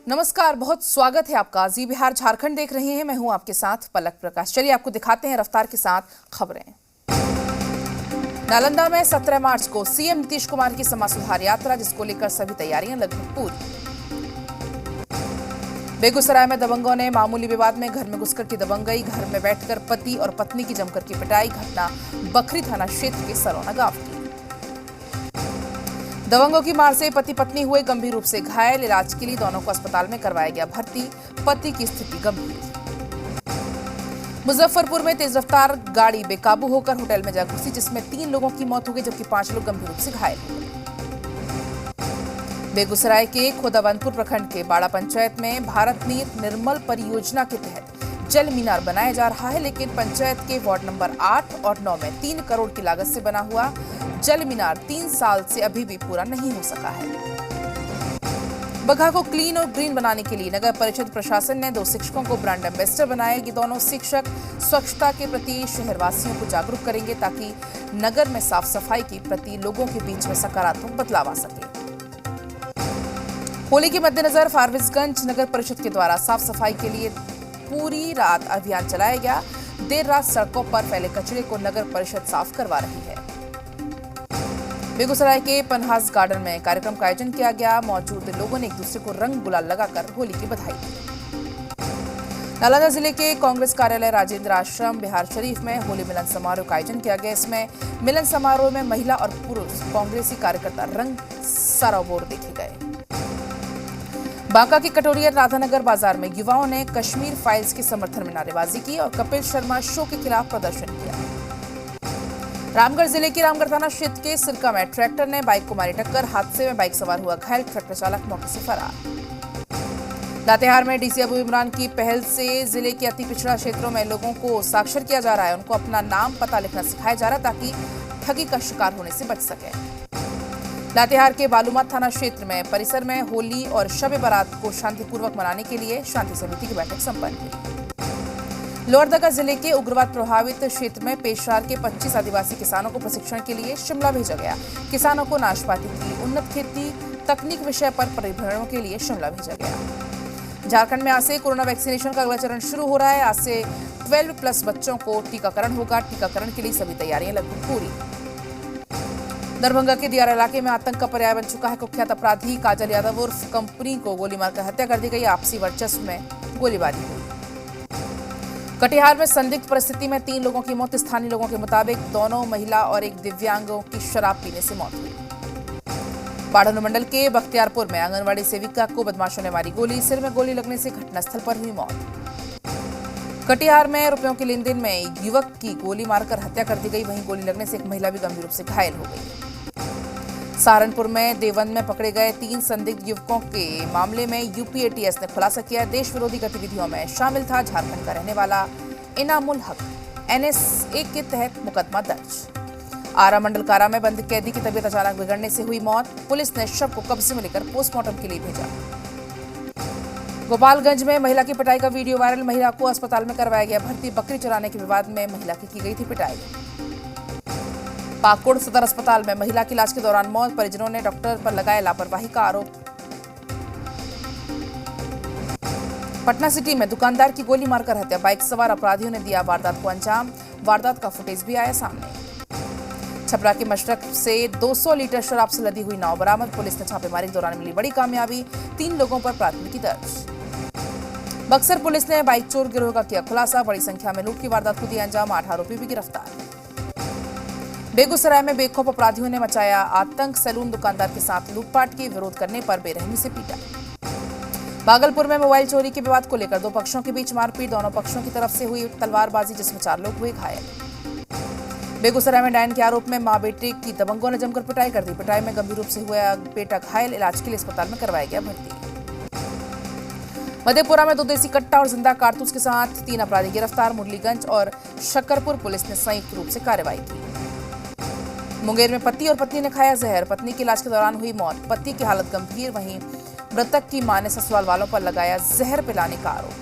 नमस्कार, बहुत स्वागत है आपका। जी बिहार झारखंड देख रहे हैं। मैं हूं आपके साथ पलक प्रकाश। चलिए आपको दिखाते हैं रफ्तार के साथ खबरें। नालंदा में 17 मार्च को सीएम नीतीश कुमार की समाज सुधार यात्रा, जिसको लेकर सभी तैयारियां लगभग पूरी। बेगूसराय में दबंगों ने मामूली विवाद में घर में घुसकर की दबंगई, घर में बैठकर पति और पत्नी की जमकर की पिटाई। घटना बखरी थाना क्षेत्र के सरोना गांव की। दबंगों की मार से पति पत्नी हुए गंभीर रूप से घायल। इलाज के लिए दोनों को अस्पताल में करवाया गया भर्ती। पति की स्थिति गंभीर। मुजफ्फरपुर में तेज रफ्तार गाड़ी बेकाबू होकर होटल में जा घुसी, जिसमें 3 लोगों की मौत हो गई जबकि 5 लोग गंभीर रूप से घायल हो गए। बेगूसराय के खोदावंतपुर प्रखंड के बाड़ा पंचायत में भारत नीर निर्मल परियोजना के तहत जल मीनार बनाया जा रहा है, लेकिन पंचायत के वार्ड नंबर 8 और 9 में 3 करोड़ की लागत से बना हुआ जल मीनार 3 साल से अभी भी पूरा नहीं हो सका है। बगहा को क्लीन और ग्रीन बनाने के लिए नगर परिषद प्रशासन ने 2 शिक्षकों को ब्रांड एम्बेसडर बनाया। ये दोनों शिक्षक स्वच्छता के प्रति शहरवासियों को जागरूक करेंगे, ताकि नगर में साफ सफाई के प्रति लोगों के बीच में सकारात्मक बदलाव आ सके। होली के मद्देनजर फारबिसगंज नगर परिषद के द्वारा साफ सफाई के लिए पूरी रात अभियान चलाया गया। देर रात सड़कों पर फैले कचरे को नगर परिषद साफ करवा रही है। बेगूसराय के पनहास गार्डन में कार्यक्रम का आयोजन किया गया। मौजूद लोगों ने एक दूसरे को रंग गुलाल लगाकर होली की बधाई दी। नालंदा जिले के कांग्रेस कार्यालय राजेंद्र आश्रम बिहार शरीफ में होली मिलन समारोह का आयोजन किया गया। इसमें मिलन समारोह में महिला और पुरुष कांग्रेसी कार्यकर्ता रंग सराबोर देखे गए। बांका के कटोरिया राधानगर बाजार में युवाओं ने कश्मीर फाइल्स के समर्थन में नारेबाजी की और कपिल शर्मा शो के खिलाफ प्रदर्शन किया। रामगढ़ जिले के रामगढ़ थाना क्षेत्र के सिरका में ट्रैक्टर ने बाइक को मारी टक्कर। हादसे में बाइक सवार हुआ घायल, ट्रैक्टर चालक मौके से फरार। लातेहार में डीसी अबू इमरान की पहल से जिले के अति पिछड़ा क्षेत्रों में लोगों को साक्षर किया जा रहा है। उनको अपना नाम पता लिखना सिखाया जा रहा है, ताकि ठगी का शिकार होने से बच सके। लातेहार के बालूमाथ थाना क्षेत्र में परिसर में होली और शब बारात को शांतिपूर्वक मनाने के लिए शांति समिति की बैठक संपन्न हुई। लोहरदगा जिले के उग्रवाद प्रभावित क्षेत्र में पेशरार के 25 आदिवासी किसानों को प्रशिक्षण के लिए शिमला भेजा गया। किसानों को नाशपाती की उन्नत खेती तकनीक विषय पर परिभ्रमण के लिए शिमला भेजा गया। झारखंड में आज से कोरोना वैक्सीनेशन का अगला चरण शुरू हो रहा है। आज से 12+ बच्चों को टीकाकरण होगा। टीकाकरण के लिए सभी तैयारियां लगभग पूरी। दरभंगा के दियारा इलाके में आतंक का पर्याय बन चुका है। कुख्यात अपराधी काजल यादव उर्फ कंपनी को गोली मारकर हत्या कर दी गई। आपसी वर्चस्व में गोलीबारी हुई। कटिहार में संदिग्ध परिस्थिति में 3 लोगों की मौत। स्थानीय लोगों के मुताबिक दोनों महिला और एक दिव्यांगों की शराब पीने से मौत हुई। बाढ़ अनुमंडल के बख्तियारपुर में आंगनवाड़ी सेविका को बदमाशों ने मारी गोली। सिर में गोली लगने से घटनास्थल पर हुई मौत। कटिहार में रुपयों के लेन देन में युवक की गोली मारकर हत्या कर दी गई। वहीं गोली लगने से एक महिला भी गंभीर रूप से घायल हो गई। सहारनपुर में देवबंद में पकड़े गए 3 संदिग्ध युवकों के मामले में यूपी एटीएस ने खुलासा किया। देश विरोधी गतिविधियों में शामिल था झारखंड का रहने वाला इनामुल हक। NSA के तहत मुकदमा दर्ज। आरा मंडल कारा में बंद कैदी की तबीयत अचानक बिगड़ने से हुई मौत। पुलिस ने शव को कब्जे में लेकर पोस्टमार्टम के लिए भेजा। गोपालगंज में महिला की पिटाई का वीडियो वायरल। महिला को अस्पताल में करवाया गया भर्ती। बकरी चराने के विवाद में महिला की गई थी पिटाई। पाकुड़ सदर अस्पताल में महिला की इलाज के दौरान मौत। परिजनों ने डॉक्टर पर लगाया लापरवाही का आरोप। पटना सिटी में दुकानदार की गोली मारकर हत्या। बाइक सवार अपराधियों ने दिया वारदात को अंजाम। वारदात का फुटेज भी आया सामने। छपरा के मशरक से 200 लीटर शराब से लदी हुई नाव बरामद। पुलिस ने छापेमारी के दौरान मिली बड़ी कामयाबी। 3 लोगों पर प्राथमिकी दर्ज। बक्सर पुलिस ने बाइक चोर गिरोह का किया खुलासा। बड़ी संख्या में लूट की वारदात को दिया अंजाम। 8 आरोपी भी गिरफ्तार। बेगूसराय में बेखौफ अपराधियों ने मचाया आतंक। सैलून दुकानदार के साथ लूटपाट की, विरोध करने पर बेरहमी से पीटा। भागलपुर में मोबाइल चोरी के विवाद को लेकर 2 पक्षों के बीच मारपीट। दोनों पक्षों की तरफ से हुई तलवारबाजी, जिसमें 4 लोग हुए घायल। बेगूसराय में डायन के आरोप में मां बेटे की दबंगों ने जमकर पिटाई कर दी। पिटाई में गंभीर रूप से हुआ बेटा घायल। इलाज के लिए अस्पताल में करवाया गया भर्ती। मधेपुरा में 2 देसी कट्टा और जिंदा कारतूस के साथ 3 अपराधी गिरफ्तार। मुरलीगंज और शकरपुर पुलिस ने संयुक्त रूप से कार्रवाई की। मुंगेर में पति और पत्नी ने खाया जहर। पत्नी की इलाज के दौरान हुई मौत। पति की हालत गंभीर। वहीं मृतक की मां ने ससुराल वालों पर लगाया जहर पिलाने का आरोप।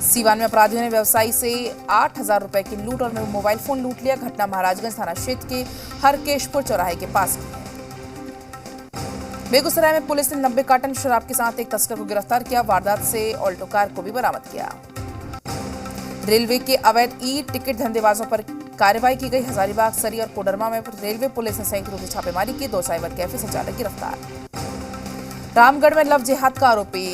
सीवान में अपराधियों ने व्यवसायी से 8,000 रुपए की लूट और मोबाइल फोन लूट लिया। घटना महाराजगंज थाना क्षेत्र के हरकेशपुर चौराहे के पास की है। बेगूसराय में पुलिस ने 90 कार्टन शराब के साथ एक तस्कर को गिरफ्तार किया। वारदात से ऑल्टो कार को भी बरामद किया। रेलवे के अवैध ई टिकट धंधेबाजों पर कार्रवाई की गई। हजारीबाग, सरी और कोडरमा में रेलवे पुलिस ने संयुक्त रूप से छापेमारी की। 2 साइबर कैफे संचालक गिरफ्तार। रामगढ़ में लव जिहाद का आरोपी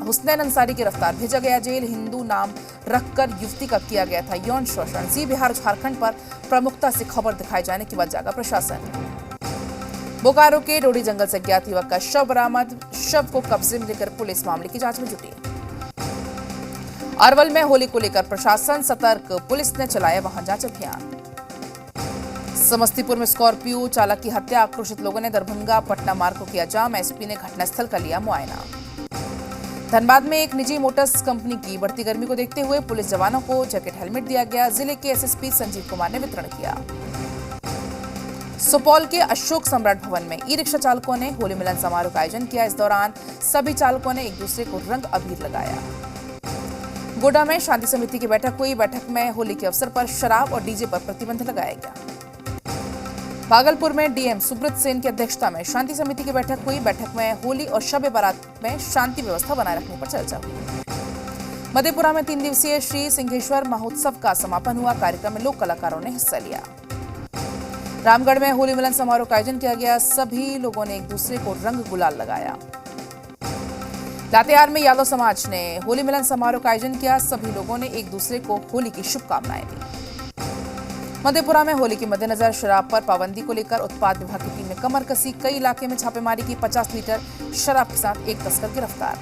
हुसनैन अंसारी गिरफ्तार, भेजा गया जेल। हिंदू नाम रखकर युवती का किया गया था यौन शोषण। जी बिहार झारखंड पर प्रमुखता से खबर दिखाए जाने के बाद जागा प्रशासन। बोकारो के डोडी जंगल से अज्ञात युवक का शव बरामद, शव को कब्जे में लेकर पुलिस मामले की जांच में जुटी। अरवल में होली को लेकर प्रशासन सतर्क, पुलिस ने चलाया वाहन जांच अभियान। समस्तीपुर में स्कॉर्पियो चालक की हत्या, आक्रोशित लोगों ने दरभंगा पटना मार्ग को किया जाम। एसपी ने घटनास्थल का लिया मुआयना। धनबाद में एक निजी मोटर्स कंपनी की बढ़ती गर्मी को देखते हुए पुलिस जवानों को जैकेट हेलमेट दिया गया। जिले के एसएसपी संजीव कुमार ने वितरण किया। सुपौल के अशोक सम्राट भवन में ई रिक्शा चालकों ने होली मिलन समारोह का आयोजन किया। इस दौरान सभी चालकों ने एक दूसरे को रंग अबीर लगाया। गोड्डा में शांति समिति की बैठक हुई। बैठक में होली के अवसर पर शराब और डीजे पर प्रतिबंध लगाया गया। भागलपुर में डीएम सुब्रत सेन की अध्यक्षता में शांति समिति की बैठक हुई। बैठक में होली और शब बारात में शांति व्यवस्था बनाए रखने पर चर्चा हुई। मधेपुरा में 3 दिवसीय श्री सिंहेश्वर महोत्सव का समापन हुआ। कार्यक्रम में लोक कलाकारों ने हिस्सा लिया। रामगढ़ में होली मिलन समारोह का आयोजन किया गया। सभी लोगों ने एक दूसरे को रंग गुलाल लगाया। लातेहार में यादव समाज ने होली मिलन समारोह का आयोजन किया। सभी लोगों ने एक दूसरे को होली की शुभकामनाएं दी। मधेपुरा में होली के मद्देनजर शराब पर पाबंदी को लेकर उत्पाद विभाग की टीम ने कमर कसी। कई इलाके में छापेमारी की। 50 लीटर शराब के साथ एक तस्कर गिरफ्तार।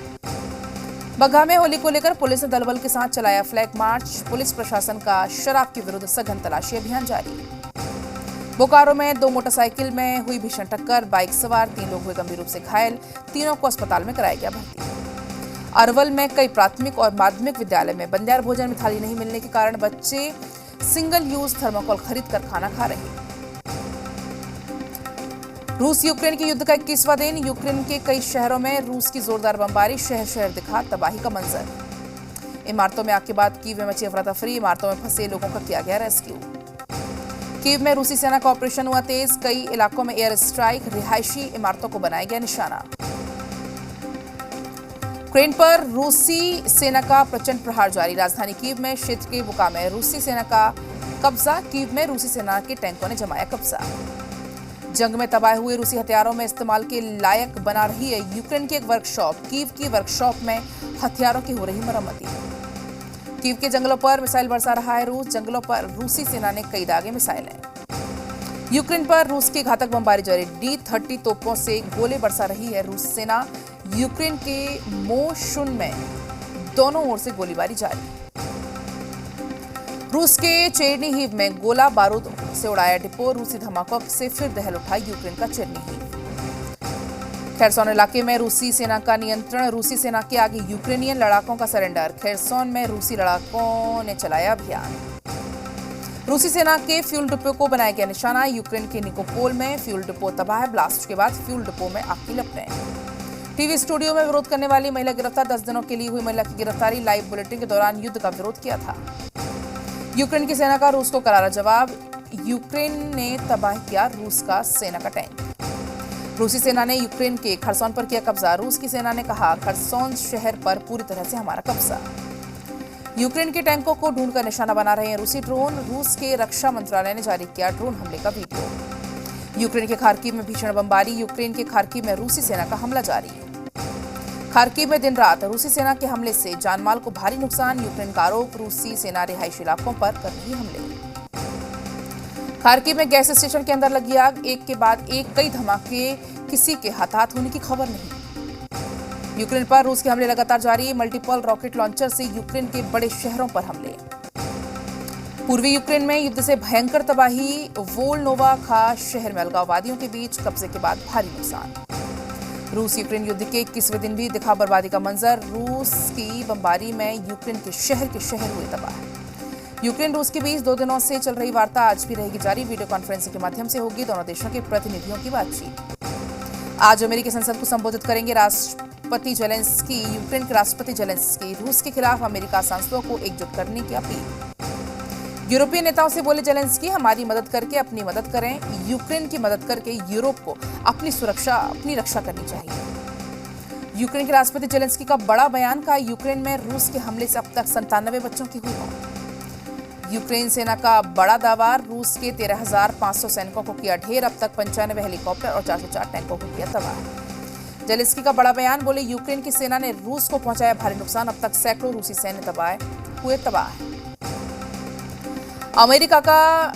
बगहा में होली को लेकर पुलिस ने दलबल के साथ चलाया फ्लैग मार्च। पुलिस प्रशासन का शराब के विरुद्ध सघन तलाशी अभियान जारी। बोकारो में 2 मोटरसाइकिल में हुई भीषण टक्कर, बाइक सवार 3 लोग हुए गंभीर रूप से घायल। तीनों को अस्पताल में कराया गया भर्ती। अरवल में कई प्राथमिक और माध्यमिक विद्यालय में बंदियार भोजन में थाली नहीं मिलने के कारण बच्चे सिंगल यूज थर्माकोल खरीद कर खाना खा रहे हैं। रूस यूक्रेन के युद्ध का 21वां दिन। यूक्रेन के कई शहरों में रूस की जोरदार बमबारी, शहर शहर दिखा तबाही का मंजर। इमारतों में आग के बाद कीव में मची अफरा-तफरी। इमारतों में फंसे लोगों का किया गया रेस्क्यू। कीव में रूसी सेना का ऑपरेशन हुआ तेज। कई इलाकों में एयर स्ट्राइक, रिहायशी इमारतों को बनाया गया निशाना। यूक्रेन पर रूसी सेना का प्रचंड प्रहार जारी। राजधानी कीव में क्षेत्र के बुका में रूसी सेना का कब्जा। कीव में रूसी सेना के टैंकों ने जमाया कब्जा। जंग में तबाह हुए रूसी हथियारों में इस्तेमाल के लायक बना रही है यूक्रेन की एक वर्कशॉप। कीव की वर्कशॉप में हथियारों की हो रही मरम्मती। कीव के जंगलों पर मिसाइल बरसा रहा है रूस। जंगलों पर रूसी सेना ने कई दागे मिसाइलें। यूक्रेन पर रूस की घातक बमबारी जारी। D-30 तोपों से गोले बरसा रही है रूस सेना। यूक्रेन के मोशुन में दोनों ओर से गोलीबारी जारी। रूस के चेरनीहिव में गोला बारूद से उड़ाया डिपो। रूसी धमाकों से फिर दहल उठा यूक्रेन का चेरनीहिव। खेरसोन इलाके में रूसी सेना का नियंत्रण। रूसी सेना के आगे यूक्रेनियन लड़ाकों का सरेंडर। खेरसोन में रूसी लड़ाकों ने चलाया अभियान। रूसी सेना के फ्यूल डिपो को बनाया गया निशाना। यूक्रेन के निकोपोल में फ्यूल डिपो तबाह। ब्लास्ट के बाद फ्यूल डिपो में आग की लपटें। टीवी स्टूडियो में विरोध करने वाली महिला गिरफ्तार। 10 दिनों के लिए हुई महिला की गिरफ्तारी। लाइव बुलेटिन के दौरान युद्ध का विरोध किया था। यूक्रेन की सेना का रूस को करारा जवाब। यूक्रेन ने तबाह किया रूस का सेना का टैंक। रूसी सेना ने यूक्रेन के खरसोन पर किया कब्जा। रूस की सेना ने कहा खरसोन शहर पर पूरी तरह से हमारा कब्जा। यूक्रेन के टैंकों को ढूंढकर निशाना बना रहे हैं रूसी ड्रोन। रूस के रक्षा मंत्रालय ने जारी किया ड्रोन हमले का वीडियो। यूक्रेन के खार्किव में भीषण बमबारी। यूक्रेन के खार्किव में रूसी सेना का हमला जारी। खार्किव में दिन रात रूसी सेना के हमले से जानमाल को भारी नुकसान। यूक्रेन का आरोप रूसी सेना रिहायशी इलाकों पर कर रही हमले। खार्किव में गैस स्टेशन के अंदर लगी आग। एक के बाद एक कई धमाके, किसी के हताहत होने की खबर नहीं। यूक्रेन पर रूस के हमले लगातार जारी। मल्टीपल रॉकेट लॉन्चर से यूक्रेन के बड़े शहरों पर हमले। पूर्वी यूक्रेन में युद्ध से भयंकर तबाही। वोल्नोवा खास शहर में अलगाववादियों के बीच कब्जे के बाद भारी नुकसान। रूस यूक्रेन युद्ध के 21वें दिन भी दिखा बर्बादी का मंजर। रूस की बमबारी में यूक्रेन के शहर हुए तबाह। यूक्रेन रूस के बीच 2 दिनों से चल रही वार्ता आज भी रहेगी जारी। वीडियो कॉन्फ्रेंसिंग के माध्यम से होगी दोनों देशों के प्रतिनिधियों की बातचीत। आज अमेरिकी संसद को संबोधित करेंगे राष्ट्रपति जेलेंस्की। यूक्रेन के राष्ट्रपति जेलेंस्की रूस के खिलाफ अमेरिका सांसदों को एकजुट करने की अपील। यूरोपीय नेताओं से बोले जेलेंस्की, हमारी मदद करके अपनी मदद करें, यूक्रेन की मदद करके यूरोप को अपनी रक्षा करनी चाहिए। यूक्रेन के राष्ट्रपति जेलेंस्की का बड़ा बयान, कहा ययूक्रेन में रूस के हमले से अब तक 97 बच्चों की हुई मौत। यूक्रेन सेना का बड़ा दावा, रूस के 13,500 सैनिकों को किया ढेर, अब तक 95 हेलीकॉप्टर और 404 टैंकों को किया तबाह। जेलेंस्की का बड़ा बयान, बोले यूक्रेन की सेना ने रूस को पहुंचाया भारी नुकसान, अब तक सैकड़ों रूसी सैन्य तबाह। अमेरिका का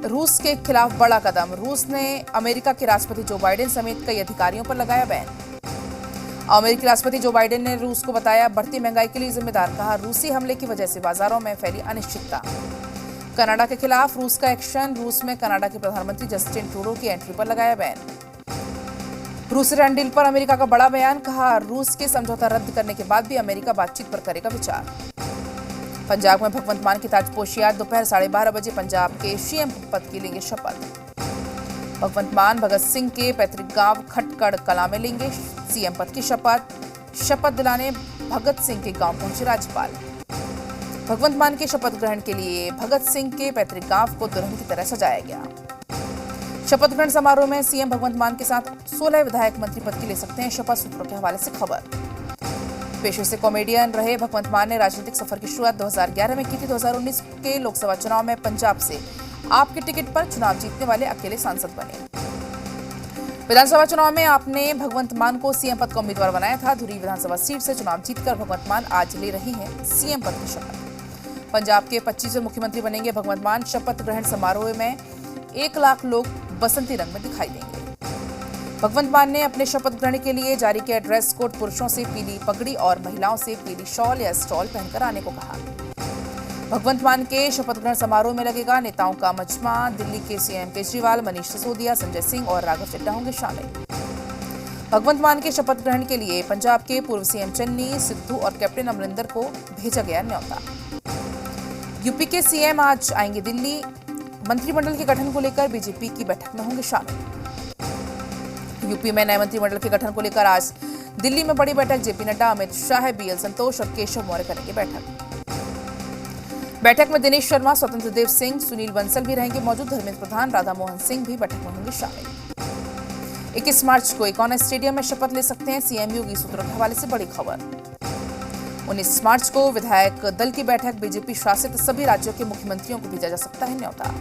रूस के खिलाफ बड़ा कदम, रूस ने अमेरिका के राष्ट्रपति जो बाइडेन समेत कई अधिकारियों पर लगाया बैन। अमेरिकी राष्ट्रपति जो बाइडेन ने रूस को बताया बढ़ती महंगाई के लिए जिम्मेदार, कहा रूसी हमले की वजह से बाजारों में फैली अनिश्चितता। कनाडा के खिलाफ रूस का एक्शन, रूस में कनाडा के प्रधानमंत्री जस्टिन ट्रूडो की एंट्री पर लगाया बैन। रूस ईरान डील पर अमेरिका का बड़ा बयान, कहा रूस के समझौता रद्द करने के बाद भी अमेरिका बातचीत पर करेगा विचार। पंजाब में भगवंत मान की ताजपोशी, आज दोपहर 12:30 बजे पंजाब के सीएम पद की लेंगे शपथ। भगवंत मान भगत सिंह के पैतृक गांव खटकड़ कला में लेंगे सीएम पद की शपथ दिलाने भगत सिंह के गांव पहुंचे राज्यपाल। भगवंत मान के शपथ ग्रहण के लिए भगत सिंह के पैतृक गांव को दुल्हन की तरह सजाया गया। शपथ ग्रहण समारोह में सीएम भगवंत मान के साथ 16 विधायक मंत्री पद की ले सकते हैं, शपथ सूत्रों के हवाले से खबर। पेशे से कॉमेडियन रहे भगवंत मान ने राजनीतिक सफर की शुरुआत 2011 में की थी। 2019 के लोकसभा चुनाव में पंजाब से आपके टिकट पर चुनाव जीतने वाले अकेले सांसद बने। विधानसभा चुनाव में आपने भगवंत मान को सीएम पद का उम्मीदवार बनाया था। धुरी विधानसभा सीट से चुनाव जीतकर भगवंत मान आज ले रही हैं सीएम पद की शपथ। पंजाब के 25वें मुख्यमंत्री बनेंगे भगवंत मान। शपथ ग्रहण समारोह में 1 लाख लोग बसंती रंग में दिखाई देंगे। भगवंत मान ने अपने शपथ ग्रहण के लिए जारी किया ड्रेस कोड, पुरुषों से पीली पगड़ी और महिलाओं से पीली शॉल या स्टॉल पहनकर आने को कहा। भगवंत मान के शपथ ग्रहण समारोह में लगेगा नेताओं का मजमा। दिल्ली के सीएम केजरीवाल, मनीष सिसोदिया, संजय सिंह और राघव चड्ढा होंगे शामिल। भगवंत मान के शपथ ग्रहण के लिए पंजाब के पूर्व सीएम चन्नी, सिद्धू और कैप्टन अमरिंदर को भेजा गया न्योता। यूपी के सीएम आज आएंगे दिल्ली। मंत्रिमंडल के गठन को लेकर बीजेपी की बैठक में होंगे शामिल। यूपी में नए मंत्रिमंडल के गठन को लेकर आज दिल्ली में बड़ी बैठक। जेपी नड्डा, अमित शाह, बीएल संतोष और केशव मौर्य करेंगे बैठक में दिनेश शर्मा, स्वतंत्र देव सिंह, सुनील बंसल भी रहेंगे मौजूद। धर्मेंद्र प्रधान, राधा मोहन सिंह भी बैठक में होंगे शामिल। 21 मार्च को इकोना स्टेडियम में शपथ ले सकते हैं सीएम योगी, सूत्रों के हवाले से बड़ी खबर। 19 मार्च को विधायक दल की बैठक। बीजेपी शासित सभी राज्यों के मुख्यमंत्रियों को भेजा जा सकता है न्योता।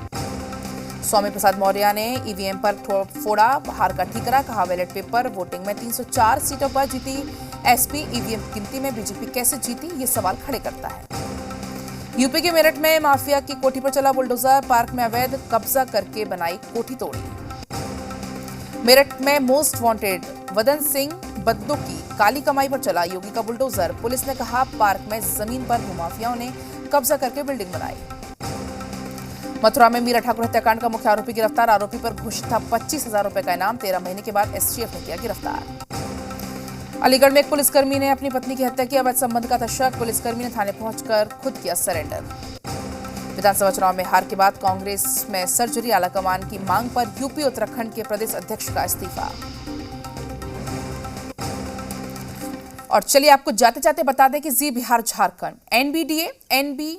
स्वामी प्रसाद मौर्य ने ईवीएम पर फोड़ा हार का ठीकरा, कहा बैलेट पेपर वोटिंग में 304 सीटों पर जीती एसपी। ईवीएम की गिनती में बीजेपी कैसे जीती, ये सवाल खड़े करता है। यूपी के मेरठ में माफिया की कोठी पर चला बुलडोजर, पार्क में अवैध कब्जा करके बनाई कोठी तोड़ी। मेरठ में मोस्ट वांटेड वदन सिंह बद्दू की काली कमाई पर चला योगी का बुलडोजर। पुलिस ने कहा पार्क में जमीन पर भूमाफियाओं ने कब्जा करके बिल्डिंग बनाई। मथुरा में मीरा ठाकुर हत्याकांड का मुख्य आरोपी गिरफ्तार। आरोपी पर घोषित था 25,000 रुपए का इनाम। 13 महीने के बाद एसटीएफ ने किया गिरफ्तार। अलीगढ़ में एक पुलिसकर्मी ने अपनी पत्नी की हत्या की। अवैध संबंध का था शक। पुलिसकर्मी ने थाने पहुंचकर खुद किया सरेंडर। विधानसभा चुनाव में हार के बाद कांग्रेस में सर्जरी, आलाकमान की मांग पर यूपी उत्तराखंड के प्रदेश अध्यक्ष का इस्तीफा। और चलिए आपको जाते जाते बता दें कि जी बिहार झारखंड एनबीडीए एनबी